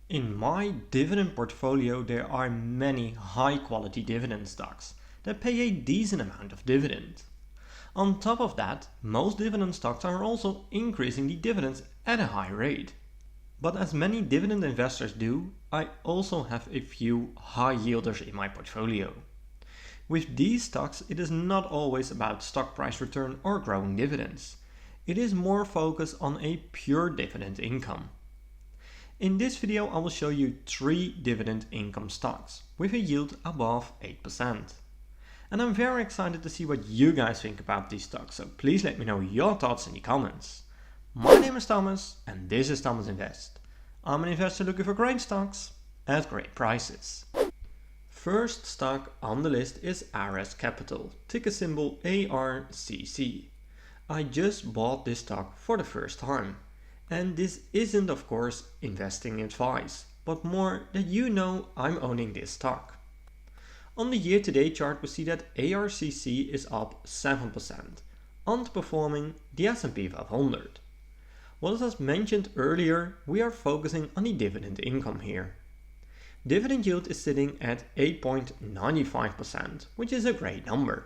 In my dividend portfolio, there are many high-quality dividend stocks that pay a decent amount of dividend. On top of that, most dividend stocks are also increasing the dividends at a high rate. But as many dividend investors do, I also have a few high yielders in my portfolio. With these stocks, it is not always about stock price return or growing dividends. It is more focused on a pure dividend income. In this video, I will show you 3 dividend income stocks with a yield above 8%. And I'm very excited to see what you guys think about these stocks, so please let me know your thoughts in the comments. My name is Thomas and this is Thomas Invest. I'm an investor looking for great stocks at great prices. First stock on the list is ARS Capital, ticker symbol ARCC. I just bought this stock for the first time. And this isn't of course investing advice, but more that you know I'm owning this stock. On the year-to-date chart we see that ARCC is up 7%, underperforming the S&P 500. Well, as mentioned earlier, we are focusing on the dividend income here. Dividend yield is sitting at 8.95%, which is a great number.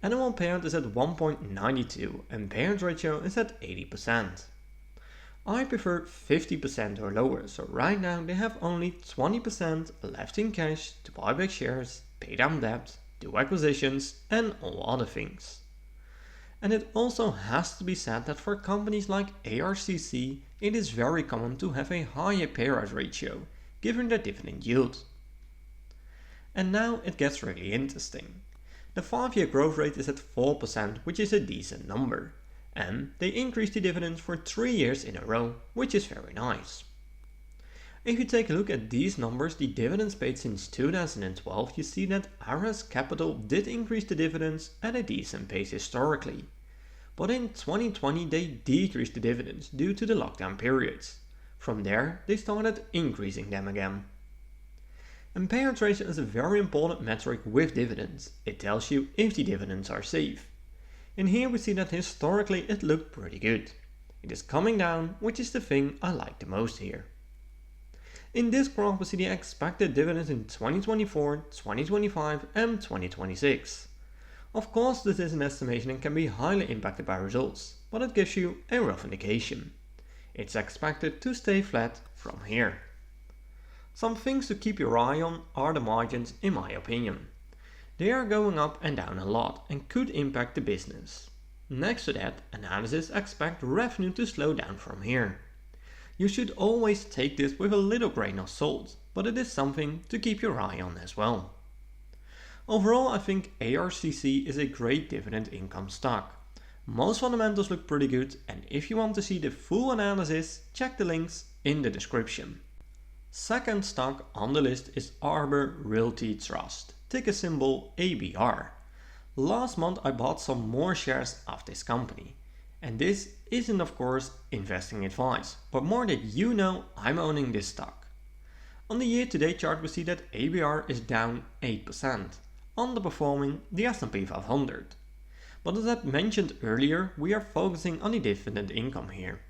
Annual payout is at 1.92 and payout ratio is at 80%. I prefer 50% or lower, so right now they have only 20% left in cash to buy back shares, pay down debt, do acquisitions and all other things. And it also has to be said that for companies like ARCC, it is very common to have a higher payout ratio, given their dividend yield. And now it gets really interesting. The 5-year growth rate is at 4%, which is a decent number. And they increased the dividends for 3 years in a row, which is very nice. If you take a look at these numbers, the dividends paid since 2012, you see that ARS Capital did increase the dividends at a decent pace historically. But in 2020 they decreased the dividends due to the lockdown periods. From there they started increasing them again. And payout ratio is a very important metric with dividends. It tells you if the dividends are safe. And here we see that historically it looked pretty good. It is coming down, which is the thing I like the most here. In this graph we see the expected dividends in 2024, 2025 and 2026. Of course this is an estimation and can be highly impacted by results, but it gives you a rough indication. It's expected to stay flat from here. Some things to keep your eye on are the margins in my opinion. They are going up and down a lot and could impact the business. Next to that, analysts expect revenue to slow down from here. You should always take this with a little grain of salt, but it is something to keep your eye on as well. Overall, I think ARCC is a great dividend income stock. Most fundamentals look pretty good, and if you want to see the full analysis, check the links in the description. Second stock on the list is Arbor Realty Trust, ticker symbol ABR. Last month I bought some more shares of this company. And this isn't of course investing advice, but more that you know I'm owning this stock. On the year-to-date chart we see that ABR is down 8%, underperforming the S&P 500. But as I mentioned earlier, we are focusing on the dividend income here.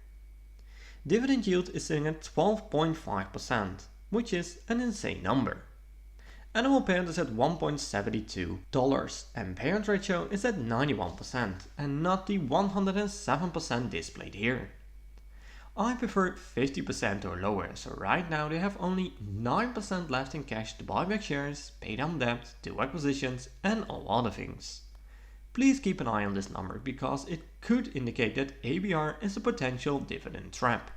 Dividend yield is sitting at 12.5%, which is an insane number. Annual payout is at $1.72 and payout ratio is at 91% and not the 107% displayed here. I prefer 50% or lower, so right now they have only 9% left in cash to buy back shares, pay down debt, do acquisitions and all other things. Please keep an eye on this number because it could indicate that ABR is a potential dividend trap.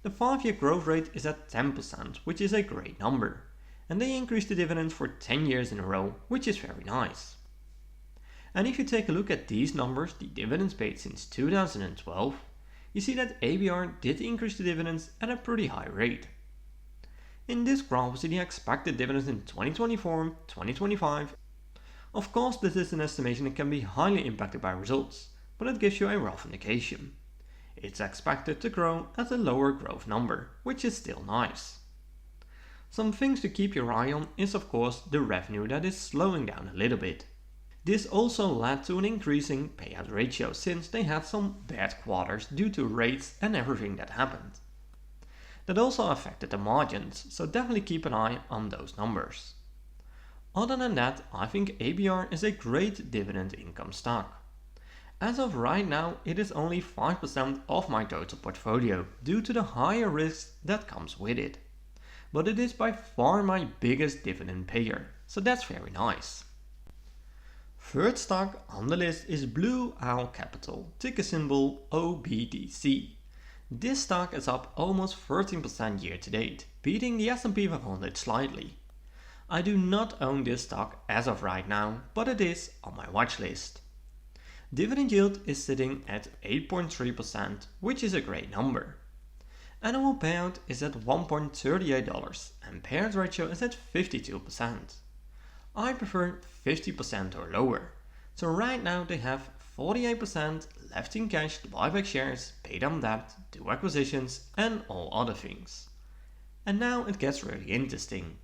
The 5-year growth rate is at 10%, which is a great number. And they increased the dividends for 10 years in a row, which is very nice. And if you take a look at these numbers, the dividends paid since 2012, you see that ABR did increase the dividends at a pretty high rate. In this graph we see the expected dividends in 2024, 2025. Of course this is an estimation that can be highly impacted by results, but it gives you a rough indication. It's expected to grow at a lower growth number, which is still nice. Some things to keep your eye on is of course the revenue that is slowing down a little bit. This also led to an increasing payout ratio since they had some bad quarters due to rates and everything that happened. That also affected the margins, so definitely keep an eye on those numbers. Other than that, I think ABR is a great dividend income stock. As of right now, it is only 5% of my total portfolio due to the higher risks that comes with it. But it is by far my biggest dividend payer, so that's very nice. Third stock on the list is Blue Owl Capital, ticker symbol OBDC. This stock is up almost 13% year to date, beating the S&P 500 slightly. I do not own this stock as of right now, but it is on my watch list. Dividend yield is sitting at 8.3%, which is a great number. Annual payout is at $1.38 and payout ratio is at 52%. I prefer 50% or lower, so right now they have 48% left in cash to buy back shares, pay down debt, do acquisitions and all other things. And now it gets really interesting.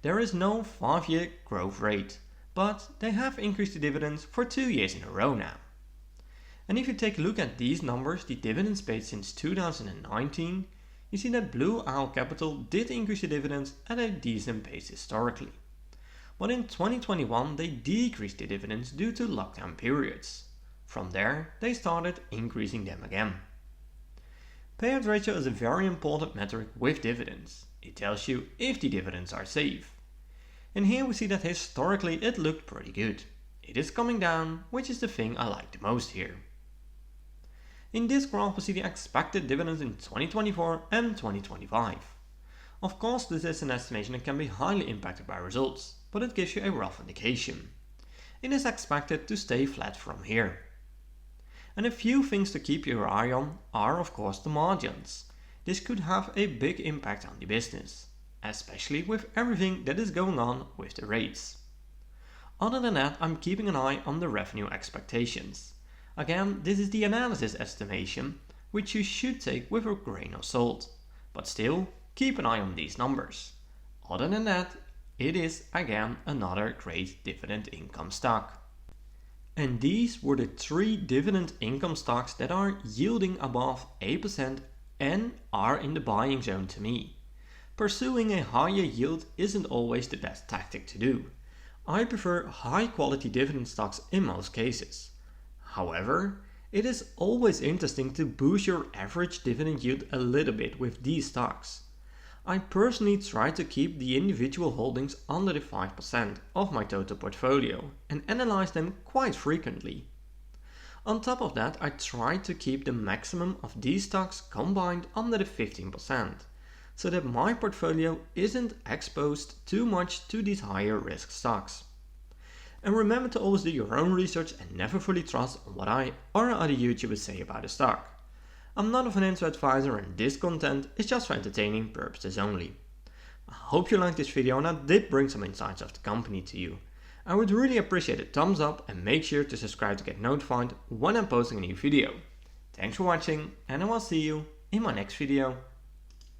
There is no 5-year growth rate, but they have increased the dividends for 2 years in a row now. And if you take a look at these numbers, the dividends paid since 2019, you see that Blue Owl Capital did increase the dividends at a decent pace historically. But in 2021 they decreased the dividends due to lockdown periods. From there they started increasing them again. Payout ratio is a very important metric with dividends. It tells you if the dividends are safe. And here we see that historically it looked pretty good. It is coming down, which is the thing I like the most here. In this graph we see the expected dividends in 2024 and 2025. Of course this is an estimation and can be highly impacted by results, but it gives you a rough indication. It is expected to stay flat from here. And a few things to keep your eye on are of course the margins. This could have a big impact on the business, especially with everything that is going on with the rates. Other than that, I'm keeping an eye on the revenue expectations. Again, this is the analysis estimation, which you should take with a grain of salt, but still keep an eye on these numbers. Other than that, it is again another great dividend income stock. And these were the 3 dividend income stocks that are yielding above 8% and are in the buying zone to me. Pursuing a higher yield isn't always the best tactic to do. I prefer high quality dividend stocks in most cases. However, it is always interesting to boost your average dividend yield a little bit with these stocks. I personally try to keep the individual holdings under the 5% of my total portfolio and analyze them quite frequently. On top of that, I try to keep the maximum of these stocks combined under the 15%, so that my portfolio isn't exposed too much to these higher risk stocks. And remember to always do your own research and never fully trust what I or other YouTubers say about a stock. I'm not a financial advisor and this content is just for entertaining purposes only. I hope you liked this video and I did bring some insights of the company to you. I would really appreciate a thumbs up and make sure to subscribe to get notified when I'm posting a new video. Thanks for watching and I will see you in my next video.